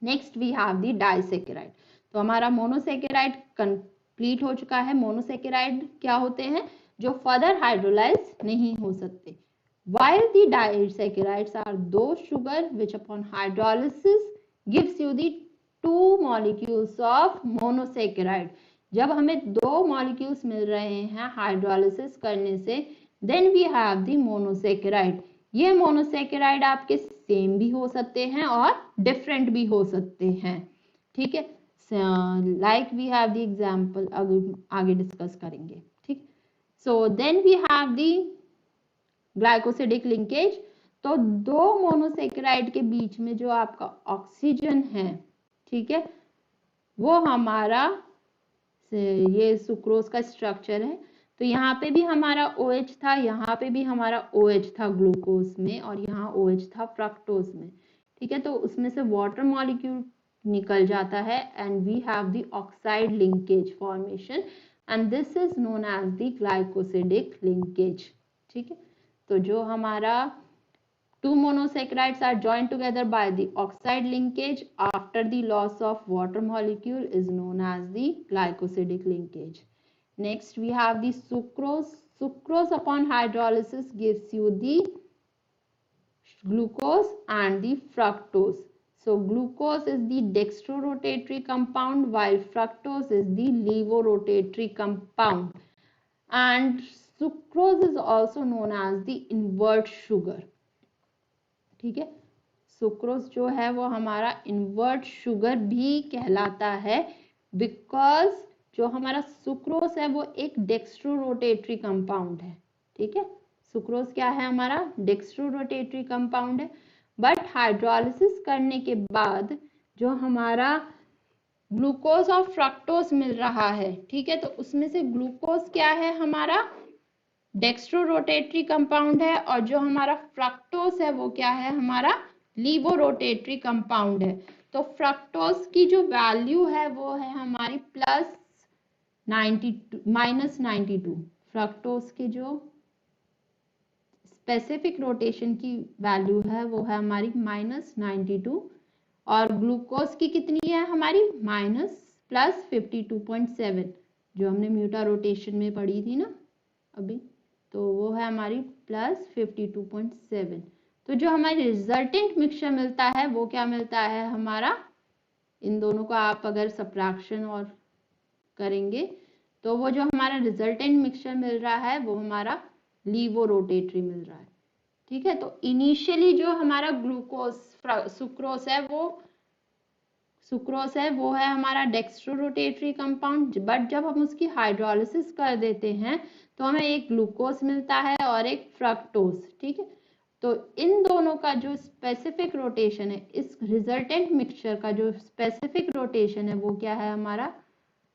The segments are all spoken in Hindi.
Next we have the disaccharide. तो हमारा मोनोसैकेराइड कंप्लीट हो चुका है। मोनोसैकेराइड क्या होते हैं? जो फर्दर हाइड्रोलाइज नहीं हो सकते। While the disaccharides are those sugar which upon hydrolysis gives you the 2 molecules of monosaccharide। जब हमें 2 molecules मिल रहे हैं हाइड्रोलिसिस करने से, then we have the monosaccharide। ये मोनोसैकेराइड आपके सेम भी हो सकते हैं और डिफरेंट भी हो सकते हैं, ठीक है। Like we have the example, आगे डिस्कस करेंगे, ठीक। So then we have the glycosidic linkage. तो 2 मोनोसैकेराइड के बीच में जो आपका ऑक्सीजन है, ठीक है, वो हमारा ये सुक्रोज का स्ट्रक्चर है। तो यहाँ पे भी हमारा OH था, यहाँ पे भी हमारा OH था ग्लूकोज में, और यहाँ OH था फ्रक्टोज में, ठीक है। तो उसमें से वाटर मॉलिक्यूल निकल जाता है and we have the oxide linkage formation and this is known as the glycosidic linkage, ठीक है। तो जो हमारा 2 monosaccharides are joined together by the oxide linkage after the loss of water molecule is known as the glycosidic linkage. Next we have the sucrose. Sucrose upon hydrolysis gives you the glucose and the fructose. So glucose is the dextrorotatory compound while fructose is the levorotatory compound. And sucrose is also known as the invert sugar, ठीक है। सुक्रोज जो है वो हमारा इन्वर्ट शुगर भी कहलाता है, बिकॉज जो हमारा सुक्रोज है वो एक डेक्स्ट्रोरोटेटरी कंपाउंड है, ठीक है। सुक्रोज क्या है? हमारा डेक्स्ट्रोरोटेटरी कंपाउंड है। बट हाइड्रोलिसिस करने के बाद जो हमारा ग्लूकोज और फ्रक्टोज मिल रहा है, ठीक है, तो उसमें से ग्लूकोज क्या है? हमारा डेक्स्ट्रोरोटेटरी कंपाउंड है, और जो हमारा फ्रक्टोज है वो क्या है? हमारा लीवोरोटेटरी कंपाउंड है। तो फ्रक्टोज की जो वैल्यू है वो है हमारी -92। फ्रक्टोज की जो स्पेसिफिक रोटेशन की वैल्यू है वो है हमारी -92, और ग्लूकोज की कितनी है? हमारी +52.7, जो हमने म्यूटा रोटेशन में पढ़ी थी ना अभी, तो वो है हमारी +52.7। तो जो हमारी रिजल्टेंट मिक्सचर मिलता है वो क्या मिलता है हमारा? इन दोनों को आप अगर सब्ट्रैक्शन और करेंगे तो वो जो हमारा रिजल्टेंट मिक्सचर मिल रहा है वो हमारा लीवोरोटेटरी मिल रहा है, ठीक है। तो इनिशियली जो हमारा सुक्रोज है वो है हमारा डेक्स्ट्रोरोटेटरी कंपाउंड, बट जब हम उसकी हाइड्रोलिसिस कर देते हैं तो हमें एक ग्लूकोज मिलता है और एक फ्रक्टोज, ठीक है। तो इन दोनों का जो स्पेसिफिक रोटेशन है, इस रिजल्टेंट मिक्सचर का जो स्पेसिफिक रोटेशन है वो क्या है हमारा?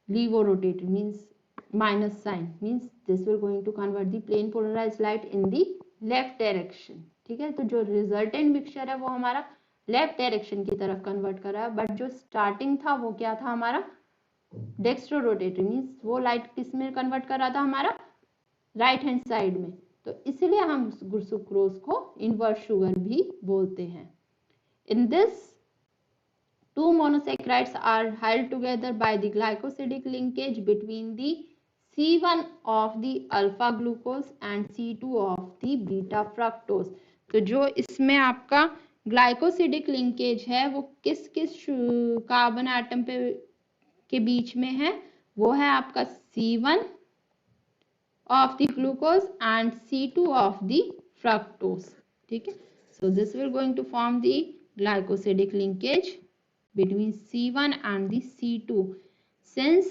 Laevorotatory, means minus sign, means this will going to convert the plane polarised light in the left direction, ठीक है। तो जो रिजल्टेंट मिक्सचर है वो हमारा लेफ्ट डायरेक्शन की तरफ कन्वर्ट कर रहा है, बट जो स्टार्टिंग था वो क्या था हमारा? डेक्स्ट्रोरोटेटरी, मींस वो लाइट किस में कन्वर्ट कर रहा था हमारा? राइट हैंड साइड में। तो इसलिए हम सुक्रोज को इन्वर्ट शुगर भी बोलते हैं। In this 2 monosaccharides are held together by the glycosidic linkage between the C1 of the alpha glucose and C2 of the beta fructose। तो जो इसमें आपका ग्लाइकोसिडिक लिंकेज है वो किस किस कार्बन एटम पे के बीच में है? वो है आपका C1 of the glucose and C2 of the fructose, ठीक है। So this will going to form the glycosidic linkage between C1 and the C2। Since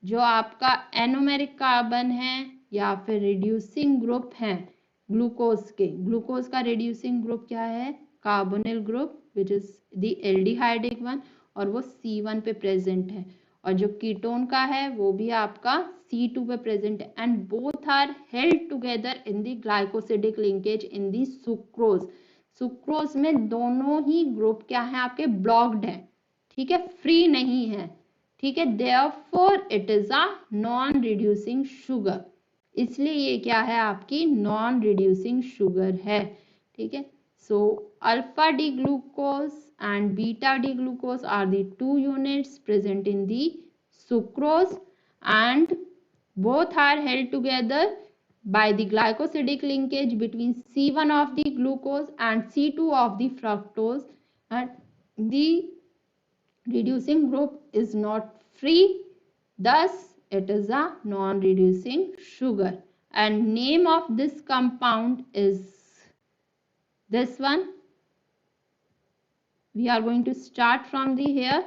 जो आपका एनोमेरिक कार्बन है या फिर रिड्यूसिंग ग्रुप है ग्लूकोज का रिड्यूसिंग ग्रुप क्या है? Carbonyl group, which is the aldehydic one, और वो C1 पे प्रेजेंट है, और जो कीटोन का है वो भी आपका C2 पे प्रेजेंट है, and both are held together in the glycosidic linkage in the sucrose. Sucrose में दोनों ही ग्रुप क्या है? आपके ब्लॉक्ड है, ठीक है, फ्री नहीं है, ठीक है। Therefore it is a non reducing sugar, इसलिए ये क्या है? आपकी नॉन रिड्यूसिंग शुगर है, ठीक है। So alpha D glucose and beta D glucose are the two units present in the sucrose, and both are held together by the glycosidic linkage between C1 of the glucose and C2 of the fructose, and the reducing group is not free, thus it is a non-reducing sugar. And name of this compound is this one. We are going to start from the here.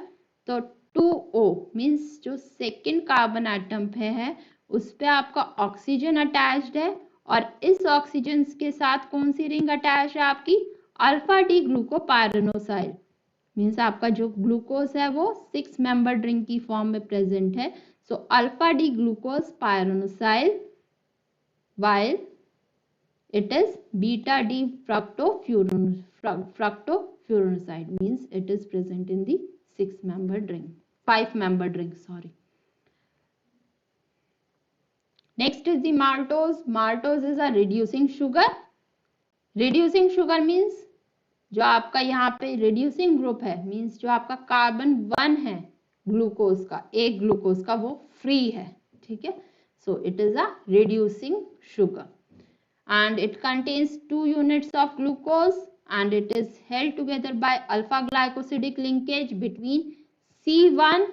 तो 2O मीन्स जो सेकेंड कार्बन एटम पे है उस पे आपका ऑक्सीजन अटैच्ड है, और इस ऑक्सीजन के साथ कौन सी रिंग अटैच है आपकी, अल्फा डी ग्लूकोपायरेनोसाइल। मीन्स आपका जो ग्लूकोज है वो 6 मेंबर्ड रिंग की फॉर्म में प्रेजेंट है। So alpha D glucose pyranosyl while it is beta D fructofuranocide, means it is present in the 5-membered ring, sorry. Next is the maltose. Maltose is a reducing sugar. Reducing sugar means जो आपका यहाँ पे reducing group है, means जो आपका कार्बन 1 है ग्लूकोज का, एक ग्लूकोज का, वो फ्री है, ठीक है। So it is a reducing sugar and it contains 2 units of glucose and it is held together by alpha glycosidic linkage between C1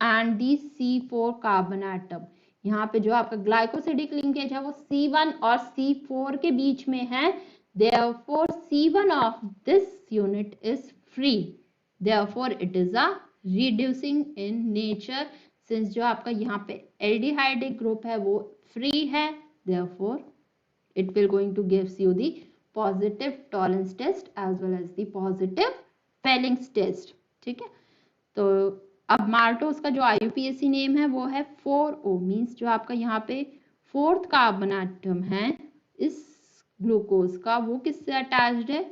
and the C4 carbon atom। यहाँ पे जो आपका ग्लाइकोसिडिक लिंकेज है वो C1 और C4 के बीच में है, therefore C1 of this unit is free, therefore it is a reducing in nature। Since जो आपका यहाँ पे एल्डिहाइडिक ग्रुप है वो फ्री है, therefore it will going to gives you the positive tolerance test as well as the positive Felling's test, ठीक है। तो अब माल्टोस का जो IUPAC नेम है वो है 4O, मीन्स जो आपका यहाँ पे 4th कार्बन एटम है इस ग्लूकोज का वो किससे अटैच्ड है,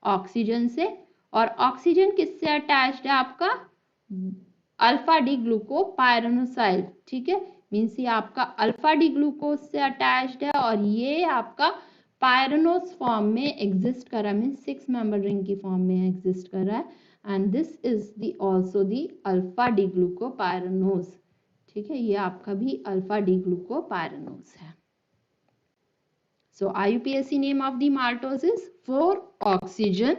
ऑक्सीजन से, और ऑक्सीजन किससे अटैच्ड है आपका, अल्फा डी ग्लूकोपायरेनोसाइल, ठीक है। मीन्स ये आपका अल्फा डी ग्लूकोज से अटैच्ड है और ये आपका पायरेनोस फॉर्म में एग्जिस्ट कर रहा है, मीन्स 6 मेंबर रिंग की फॉर्म में एग्जिस्ट कर रहा है, and this is the also the alpha D glucopyranose, ठीक है। ये आपका भी अल्फा डी ग्लूकोपायरेनोस है। So IUPAC name of the maltose is 4-oxygen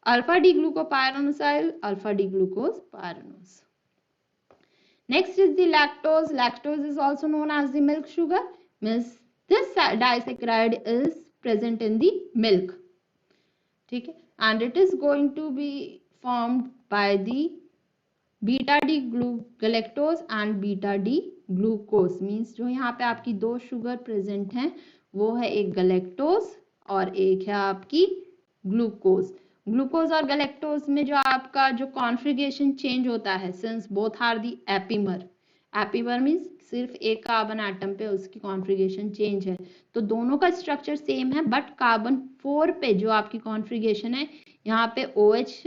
alpha D glucopyranosyl alpha D glucopyranose. Next is the lactose. Lactose is also known as the milk sugar. Means this disaccharide is present in the milk. ठीक है, and it is going to be formed by the beta D galactose and beta D glucose. Means जो यहाँ पे आपकी दो शुगर प्रेजेंट हैं वो है एक गलेक्टोज और एक है आपकी ग्लूकोज। ग्लूकोज और गैलेक्टोज में जो आपका जो कॉन्फ़िगरेशन चेंज होता है, since both are the epimer, epimer means सिर्फ एक कार्बन एटम पे उसकी कॉन्फ़िगरेशन चेंज है, तो दोनों का स्ट्रक्चर सेम है, बट कार्बन 4 पे जो आपकी कॉन्फ़िगरेशन है यहाँ पे OH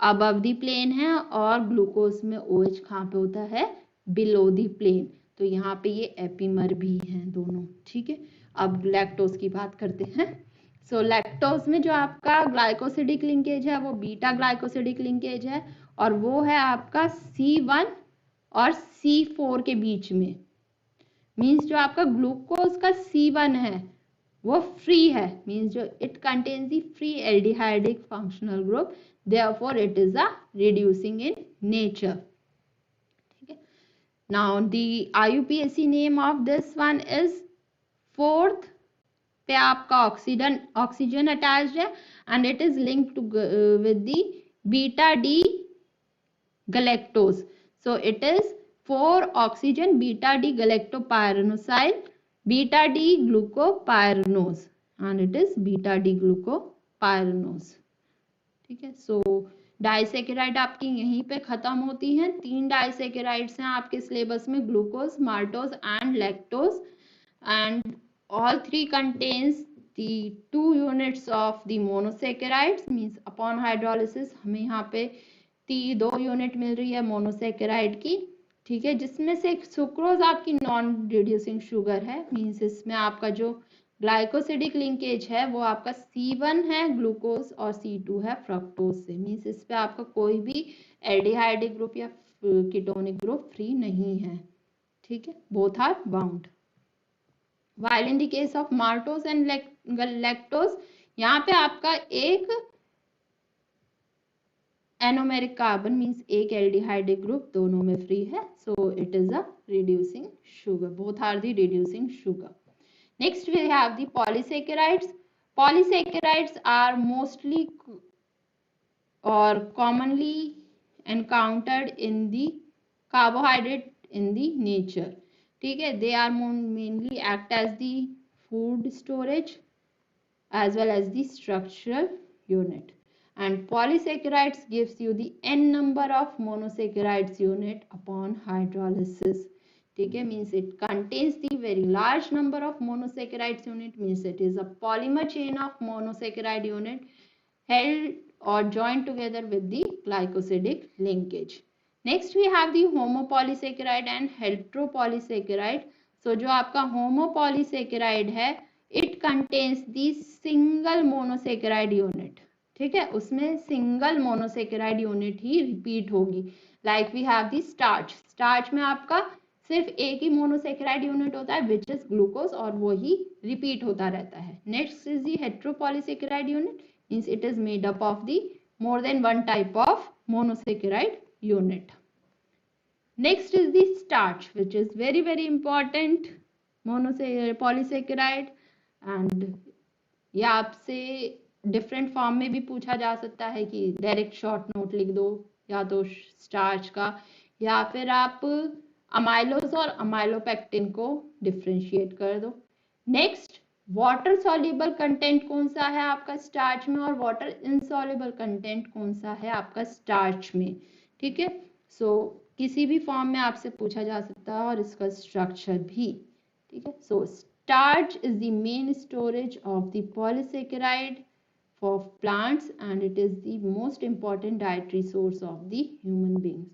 अबव दी प्लेन है और ग्लूकोज में OH कहाँ पे होता है, बिलो दी प्लेन, तो यहाँ पे ये एपीमर भी हैं दोनों, ठीक है। अब लैक्टोज की बात करते हैं। सो लैक्टोज में जो आपका ग्लाइकोसिडिक लिंकेज है वो बीटा ग्लाइकोसिडिक लिंकेज है और वो है आपका C1 और C4 के बीच में। मीन्स जो आपका ग्लूकोज का C1 है वो फ्री है, मीन्स जो it contains the free aldehydic functional group, therefore it is a reducing in nature, ठीक है। Now the IUPAC name of this one is 4th पे आपका ऑक्सीजन अटैच्ड है and it is linked to with the beta D galactose, so it is 4-oxygen beta D galactopyranosyl beta D glucopyranose and it is beta D glucopyranose, ठीक है। सो डाइसैकेराइड आपकी यहीं पे खत्म होती हैं। 3 डाइसैकेराइड्स हैं आपके सिलेबस में, glucose, maltose and lactose, and all 3 contains the 2 units of the monosaccharides, means upon hydrolysis हमें यहाँ पे 2 यूनिट मिल रही है मोनोसेकेराइड की, ठीक है, जिसमें से सुक्रोज आपकी नॉन रिड्यूसिंग शुगर है, मीन्स इसमें आपका जो ग्लाइकोसिडिक लिंकेज है वो आपका C1 है ग्लूकोज और C2 है फ्रक्टोज से। मीन्स इस पे आपका कोई भी एल्डिहाइडिक ग्रुप या कीटोनिक ग्रुप फ्री नहीं है, ठीक है, both are bound. While in the case of maltose and lactose, यहाँ पे आपका एक एनोमेरिक कार्बन मीन्स एक एल्डिहाइडिक ग्रुप दोनों में फ्री है, so it is a reducing sugar, both are the reducing sugar. Next we have the polysaccharides. Polysaccharides are mostly or commonly encountered in the carbohydrate in the nature. ठीक है, they are mainly act as the food storage as well as the structural unit. And polysaccharides gives you the n number of monosaccharides unit upon hydrolysis. ठीक है, means it contains the very large number of monosaccharides unit, means it is a polymer chain of monosaccharide unit held or joined together with the glycosidic linkage. Next we have the homopolysaccharide and heteropolysaccharide. So जो आपका homopolysaccharide है, it contains the single monosaccharide unit. ठीक है, उसमें सिंगल मोनोसेकेराइड यूनिट ही रिपीट होगी। Like we have the starch, starch में आपका सिर्फ एक ही मोनोसेकेराइड यूनिट होता है विच इज ग्लूकोज और वो ही रिपीट होता रहता है। Next is the heteropolysaccharide unit, means it is made up of the more than one type of monosaccharide unit. Next is the starch which is very important polysaccharide, and ये आपसे डिफरेंट फॉर्म में भी पूछा जा सकता है कि डायरेक्ट शॉर्ट नोट लिख दो या तो स्टार्च का, या फिर आप अमाइलोज और अमाइलोपेक्टिन को डिफरेंशिएट कर दो। नेक्स्ट, वाटर सॉल्युबल कंटेंट कौन सा है आपका स्टार्च में और वाटर इनसॉल्युबल कंटेंट कौन सा है आपका स्टार्च में। ठीक है, सो किसी भी फॉर्म में आपसे पूछा जा सकता है और इसका स्ट्रक्चर भी। ठीक है, so starch is the main storage of the polysaccharide for plants and it is the most important dietary source of the human beings.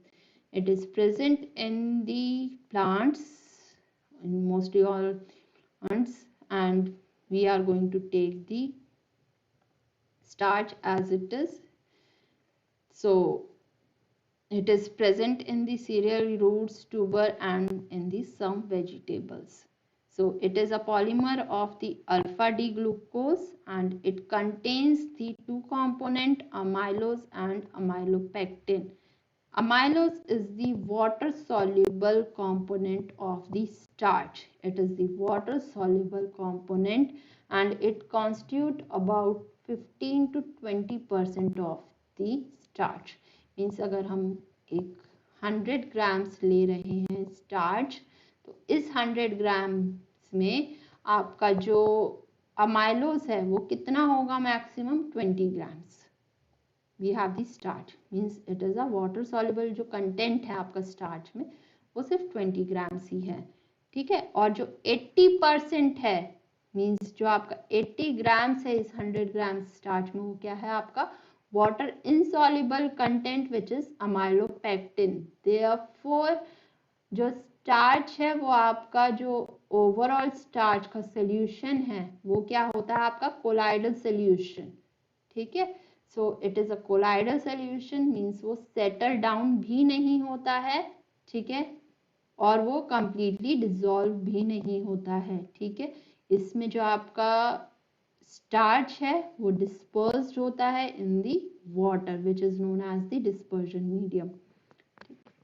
It is present in the plants, in mostly all plants, and we are going to take the starch as it is. So it is present in the cereal, roots, tuber and in the some vegetables. So it is a polymer of the alpha D glucose and it contains the two component amylose and amylopectin. Amylose is the water soluble component of the starch. It is the water soluble component and it constitute about 15 to 20% of the starch. Means अगर हम एक 100 grams ले रहे हैं starch, तो इस 100 grams में आपका जो अमाइलोज है वो कितना होगा, maximum 20 grams. We have the starch, means it is a water soluble जो कंटेंट है आपका स्टार्च में वो सिर्फ 20 grams ही है। ठीक है, और जो 80% है, मीन्स जो आपका 80 grams है इस 100 grams स्टार्च में, वो क्या है आपका water insoluble content which is amylopectin. Therefore जो स्टार्च है वो आपका जो ओवरऑल स्टार्च का सोल्यूशन है वो क्या होता है आपका कोलाइडल सोल्यूशन। ठीक है, so it is a colloidal solution, means वो सेटल डाउन भी नहीं होता है। ठीक है, और वो कंप्लीटली डिसॉल्व भी नहीं होता है। ठीक है, इसमें जो आपका स्टार्च है वो डिस्पर्स्ड होता है in the water which is known as the dispersion medium.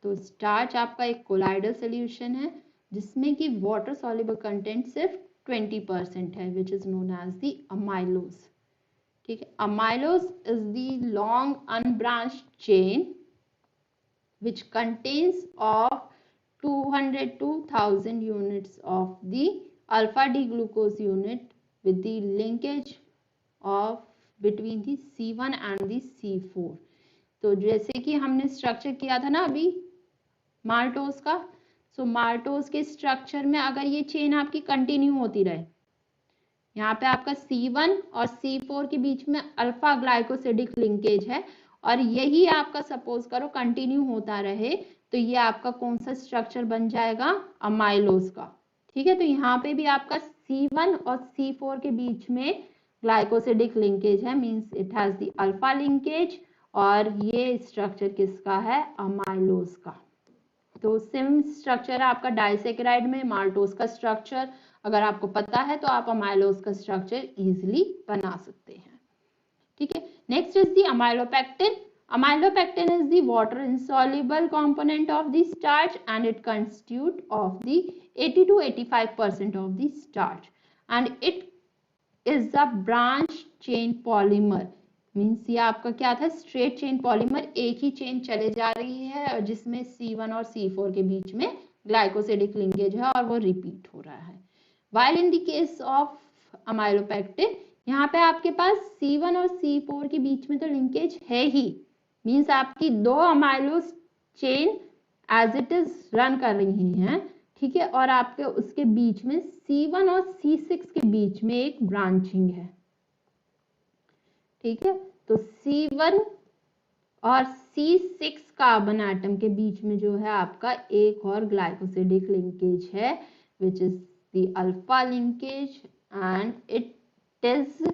तो स्टार्च आपका एक कोलाइडल सोल्यूशन है जिसमें कि वाटर सॉल्युबल कंटेंट सिर्फ 20% है which is known as the amylose. ठीक है, amylose is the long unbranched chain which contains of 200 to 1000 units of the alpha D glucose unit with the linkage of between the C1 and the C4। तो जैसे कि हमने स्ट्रक्चर किया था ना अभी माल्टोज का, सो माल्टोज के स्ट्रक्चर में अगर ये चेन आपकी कंटिन्यू होती रहे, यहाँ पे आपका C1 और C4 के बीच में अल्फा ग्लाइकोसिडिक लिंकेज है और यही आपका सपोज करो कंटिन्यू होता रहे, तो ये आपका कौन सा स्ट्रक्चर बन जाएगा, अमाइलोज का। ठीक है, तो यहाँ पे भी आपका C1 और C4 के बीच में ग्लाइकोसिडिक लिंकेज है, means it has the alpha linkage, और ये स्ट्रक्चर किसका है, अमाइलोज का। तो सेम स्ट्रक्चर है आपका डाइसेकेराइड में, माल्टोज का स्ट्रक्चर अगर आपको पता है तो आप अमाइलोज का स्ट्रक्चर इजीली बना सकते हैं। ठीक है, next is the amylopectin. Amylopectin is the water insoluble component of the starch and it constitute of the 80 to 85% of the starch and it is a branch chain polymer, means ये आपका क्या था, स्ट्रेट चेन पॉलीमर, एक ही चेन चले जा रही है और जिसमें C1 और C4 के बीच में ग्लाइकोसिडिक लिंकेज है और वो रिपीट हो रहा है। While in the case of amylopectin, यहाँ पे आपके पास C1 और C4 के बीच में तो लिंकेज है ही, मीन्स आपकी दो amylose chain as it is run कर रही हैं, ठीक है, और आपके उसके बीच में C1 और C6 के बीच में एक ब्रांचिंग है। ठीक है, तो C1 और C6 कार्बन एटम के बीच में जो है आपका एक और ग्लाइकोसिडिक लिंकेज है, which is the alpha linkage and it is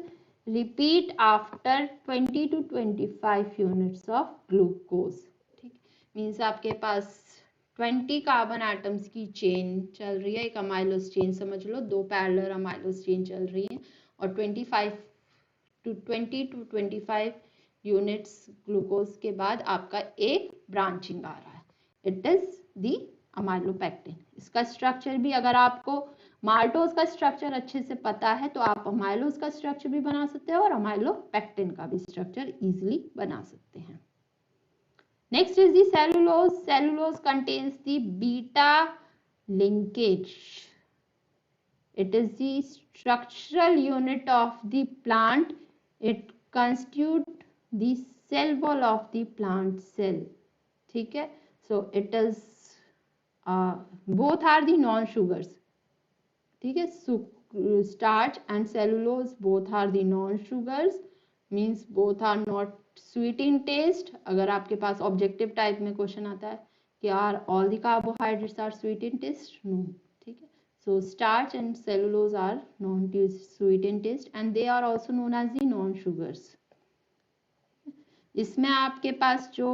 repeat after 20 to 25 units of glucose। ठीक, मीन्स आपके पास 20 कार्बन एटम्स की चेन चल रही है, एक अमाइलोज चेन समझ लो, दो पैरेलल अमाइलोज चेन चल रही है और 20 to 25 यूनिट्स ग्लूकोज के बाद आपका एक ब्रांचिंग आ रहा है, इट इज द अमाइलोपेक्टिन। इसका स्ट्रक्चर भी अगर आपको माल्टोज का स्ट्रक्चर अच्छे से पता है तो आप अमाइलोज का स्ट्रक्चर भी बना सकते हैं और अमाइलोपेक्टिन का भी स्ट्रक्चर इजीली बना सकते हैं। Next is the cellulose. Cellulose contains the beta linkage, it is the structural unit of the plant, it constitute the cell wall of the plant cell. ठीक है, so it is both are the non sugars. ठीक है, starch and cellulose both are the non sugars, means both are not sweet in taste। अगर आपके पास ऑब्जेक्टिव टाइप में क्वेश्चन आता है कि are all the carbohydrates are sweet in taste, no. ठीक है, सो starch and cellulose are non sweet in taste and they are also known as the non sugars। इसमें आपके पास जो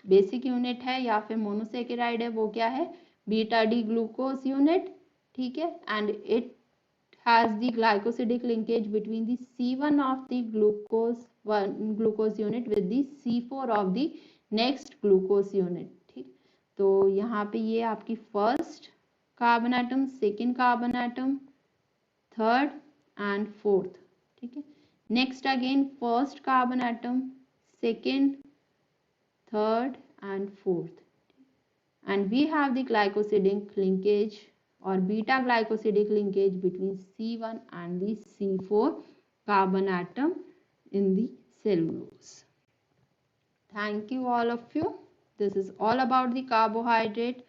बेसिक यूनिट है या फिर मोनोसेकेराइड है वो क्या है, बीटा डी ग्लूकोज यूनिट। ठीक है, and it has the glycosidic linkage between the C1 of the glucose unit with the C4 of the next glucose unit. ठीक, तो यहाँ पे ये आपकी first carbon atom, second carbon atom, third and fourth. ठीक है, next again first carbon atom, second, third and fourth, and we have the glycosidic linkage or beta glycosidic linkage between C1 and the C4 carbon atom in the cellulose। Thank you all of you. This is all about the carbohydrate